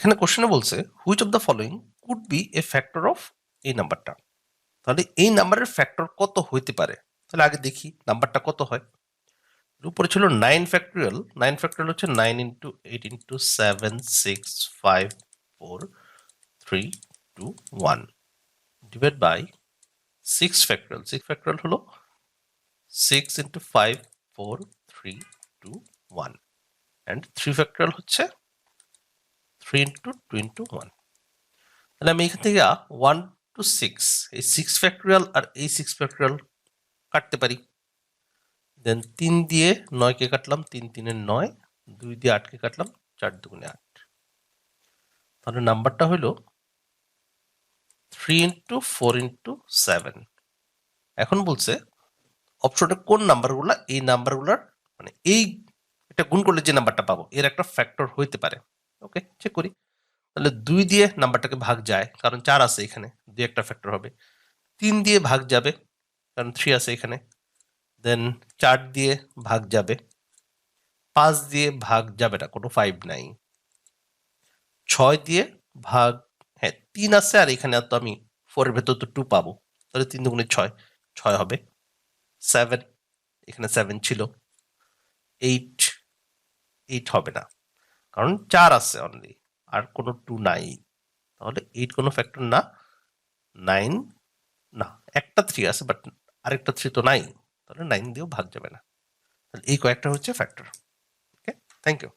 এখানে কোশ্চেনে বলছে which of the following could B A factor of এই নাম্বারটা। তাহলে এই নাম্বারের ফ্যাক্টর কত হইতে পারে? তাহলে আগে দেখি নাম্বারটা কত হয়। উপরে ছিল 9 ফ্যাক্টরিয়াল। 9 ফ্যাক্টরিয়াল হচ্ছে 9 into 8 into 7 6 5 4 3 2 1 divide by 6 factorial. 6 factorial হলো 6 ইন্টু 5 4 3 2 1 অ্যান্ড 3 ফ্যাক্টরিয়াল হচ্ছে 3 ইন্টু 2 ইন্টু 1। তাহলে আমি এখান থেকে 1 টু 6 এই 6 ফ্যাক্টরিয়াল আর এই 6 ফ্যাক্টরিয়াল কাটতে পারি। দেন 3 দিয়ে 9 কে কাটলাম, 3 3 9, 2 দিয়ে 8 কে কাটলাম, 4 2 8। তাহলে নাম্বারটা হলো 3 ইন্টু 4 ইন্টু 7। এখন বলছে অপশনে কোন নাম্বারগুলা এই নাম্বারগুলার মানে এই এটা গুণ করলে যে নাম্বারটা পাবো এর একটা ফ্যাক্টর হইতে পারে। ওকে, চেক করি। তাহলে 2 দিয়ে নাম্বারটাকে ভাগ যায়, কারণ 4 আছে এখানে, 2 একটা ফ্যাক্টর হবে। 3 দিয়ে ভাগ যাবে, কারণ 3 আছে এখানে। দেন 4 দিয়ে ভাগ যাবে, 5 দিয়ে ভাগ যাবে না, কোনো 5 নাই। 6 দিয়ে ভাগ, হ্যাঁ 3 আছে, আর এখানে তো আমি 4 এর ভেতর তো 2 পাবো, তাহলে 3 দুগুণে 6, 6 হবে। 7, এখানে 7 ছিল। 8, 8 হবে না, কারণ 4 আছে অনলি, আর কোনো 2 নাই, তাহলে 8 কোনো ফ্যাক্টর না। 9 না, একটা 3 আছে বাট আরেকটা 3 তো নাই, তাহলে 9 দিয়েও ভাগ যাবে না। তাহলে এই কয়েকটা হচ্ছে ফ্যাক্টর। Okay, thank you.